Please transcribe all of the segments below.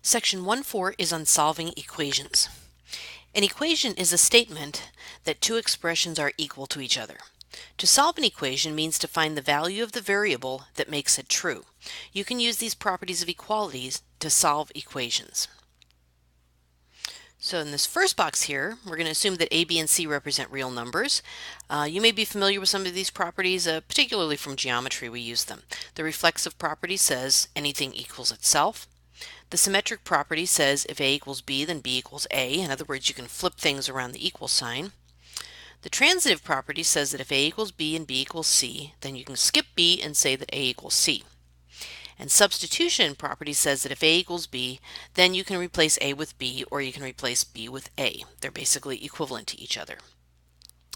Section 1.4 is on solving equations. An equation is a statement that two expressions are equal to each other. To solve an equation means to find the value of the variable that makes it true. You can use these properties of equalities to solve equations. So in this first box here, we're going to assume that a, b, and c represent real numbers. You may be familiar with some of these properties, particularly from geometry we use them. The reflexive property says anything equals itself. The symmetric property says if a equals b, then b equals a. In other words, you can flip things around the equal sign. The transitive property says that if a equals b and b equals c, then you can skip b and say that a equals c. And substitution property says that if a equals b, then you can replace a with b, or you can replace b with a. They're basically equivalent to each other.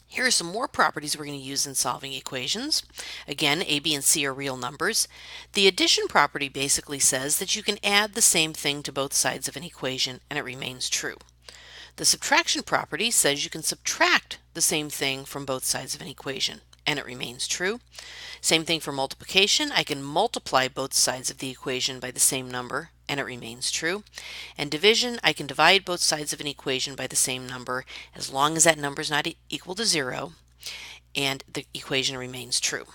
Here are some more properties we're going to use in solving equations. Again, a, b, and c are real numbers. The addition property basically says that you can add the same thing to both sides of an equation and it remains true. The subtraction property says you can subtract the same thing from both sides of an equation and it remains true. Same thing for multiplication. I can multiply both sides of the equation by the same number and it remains true. And division, I can divide both sides of an equation by the same number as long as that number is not equal to 0 and the equation remains true.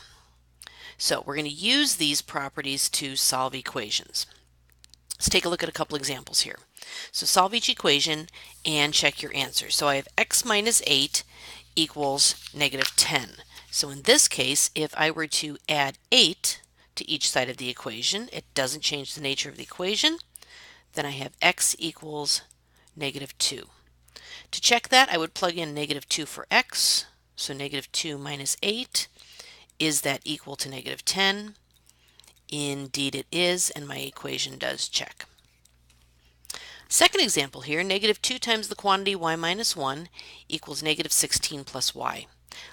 So we're going to use these properties to solve equations. Let's take a look at a couple examples here. So solve each equation and check your answer. So I have x minus 8 equals negative 10. So in this case, if I were to add 8 to each side of the equation, it doesn't change the nature of the equation. Then I have x equals negative 2. To check that, I would plug in negative 2 for x. So negative 2 minus 8, is that equal to negative 10? Indeed it is, and my equation does check. Second example here, negative 2 times the quantity y minus 1 equals negative 16 plus y.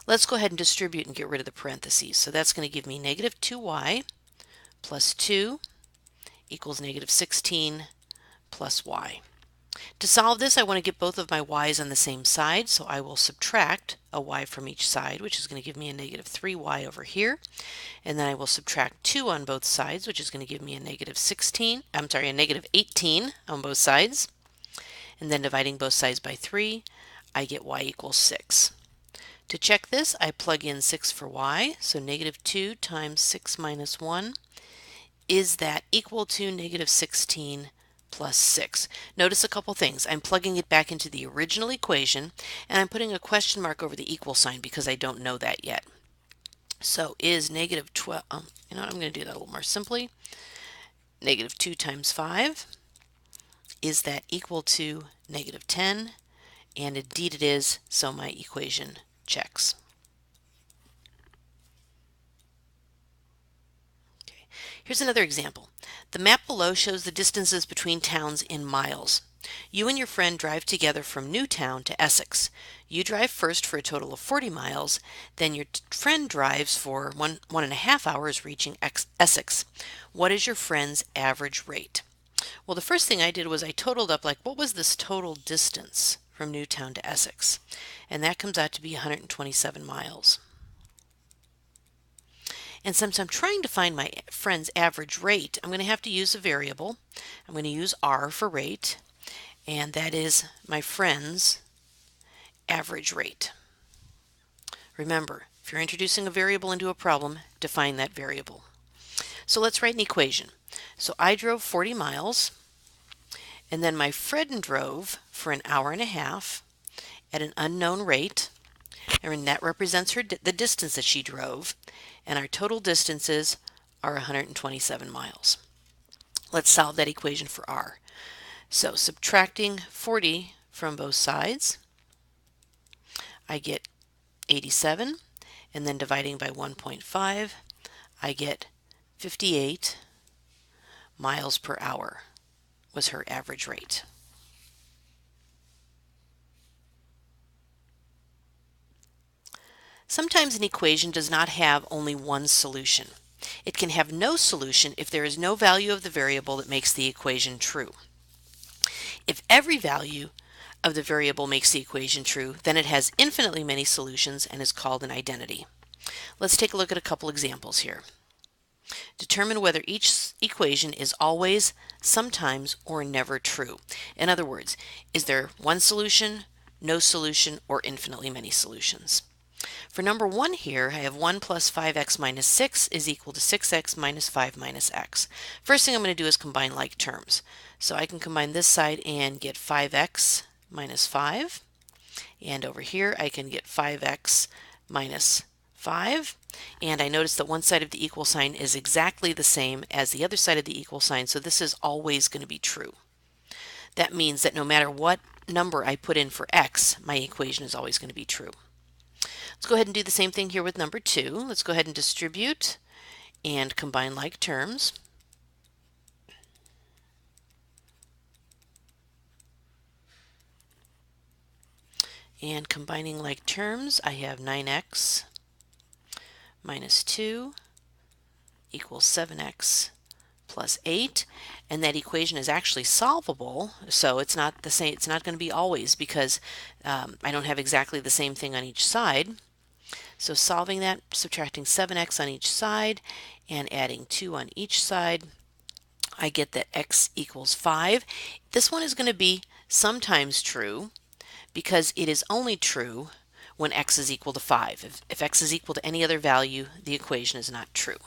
Let's go ahead and distribute and get rid of the parentheses. So that's going to give me negative 2y plus 2 equals negative 16 plus y. To solve this, I want to get both of my y's on the same side, so I will subtract a y from each side, which is going to give me a negative 3y over here. And then I will subtract 2 on both sides, which is going to give me a negative 18 on both sides. And then dividing both sides by 3, I get y equals 6. To check this, I plug in 6 for y, so negative 2 times 6 minus 1, is that equal to negative 16 plus 6. Notice a couple things. I'm plugging it back into the original equation, and I'm putting a question mark over the equal sign because I don't know that yet. So is negative 12, you know what, I'm going to do that a little more simply. Negative 2 times 5, is that equal to negative 10? And indeed it is, so my equation checks. Okay. Here's another example. The map below shows the distances between towns in miles. You and your friend drive together from Newtown to Essex. You drive first for a total of 40 miles, then your friend drives for one and a half hours reaching Essex. What is your friend's average rate? Well, the first thing I did was I totaled up, like, what was this total distance from Newtown to Essex? And that comes out to be 127 miles. And since I'm trying to find my friend's average rate, I'm going to have to use a variable. I'm going to use r for rate, and that is my friend's average rate. Remember, if you're introducing a variable into a problem, define that variable. So let's write an equation. So I drove 40 miles, and then my friend drove for an hour and a half at an unknown rate, and that represents the distance that she drove, and our total distances are 127 miles. Let's solve that equation for r. So subtracting 40 from both sides, I get 87, and then dividing by 1.5, I get 58 miles per hour was her average rate. Sometimes an equation does not have only one solution. It can have no solution if there is no value of the variable that makes the equation true. If every value of the variable makes the equation true, then it has infinitely many solutions and is called an identity. Let's take a look at a couple examples here. Determine whether each equation is always, sometimes, or never true. In other words, is there one solution, no solution, or infinitely many solutions? For number 1 here, I have 1 plus 5x minus 6 is equal to 6x minus 5 minus x. First thing I'm going to do is combine like terms. So I can combine this side and get 5x minus 5. And over here I can get 5x minus 5. And I notice that one side of the equal sign is exactly the same as the other side of the equal sign, so this is always going to be true. That means that no matter what number I put in for x, my equation is always going to be true. Let's go ahead and do the same thing here with number 2. Let's go ahead and distribute and combine like terms. And combining like terms, I have 9x minus 2 equals 7x plus 8, and that equation is actually solvable, so it's not the same. It's not going to be always, because I don't have exactly the same thing on each side. So solving that, subtracting 7x on each side and adding 2 on each side, I get that x equals 5. This one is going to be sometimes true because it is only true when x is equal to 5. If x is equal to any other value, the equation is not true.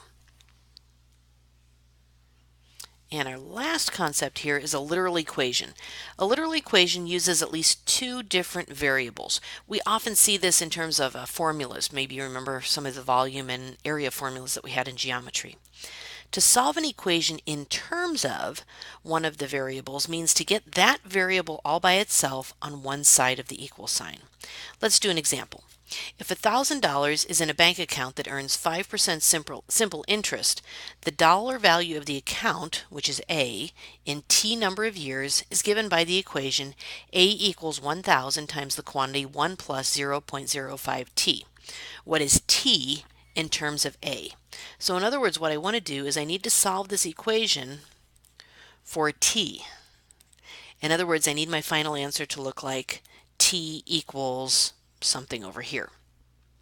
And our last concept here is a literal equation. A literal equation uses at least 2 different variables. We often see this in terms of formulas. Maybe you remember some of the volume and area formulas that we had in geometry. To solve an equation in terms of one of the variables means to get that variable all by itself on one side of the equal sign. Let's do an example. If $1,000 is in a bank account that earns 5% simple interest, the dollar value of the account, which is A, in T number of years is given by the equation A equals 1,000 times the quantity 1 plus 0.05 T. What is T in terms of A? So in other words, what I want to do is I need to solve this equation for T. In other words, I need my final answer to look like T equals something over here.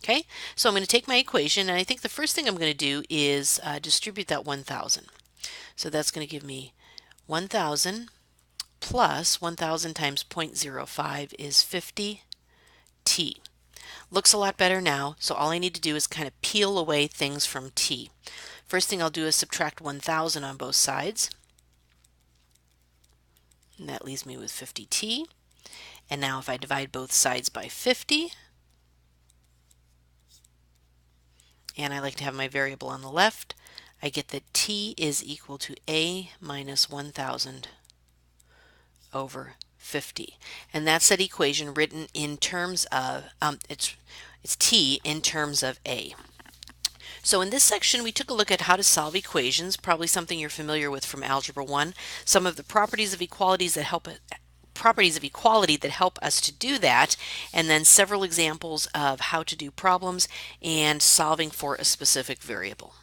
Okay, so I'm going to take my equation, and I think the first thing I'm going to do is distribute that 1,000. So that's going to give me 1,000 plus 1,000 times 0.05 is 50 T. Looks a lot better now, so all I need to do is kind of peel away things from T. First thing I'll do is subtract 1,000 on both sides. And that leaves me with 50T. And now if I divide both sides by 50, and I like to have my variable on the left, I get that T is equal to A minus 1,000 over 50. And that's that equation written in terms of, it's T in terms of A. So in this section, we took a look at how to solve equations, probably something you're familiar with from Algebra 1, some of the properties of equalities that help us to do that, and then several examples of how to do problems and solving for a specific variable.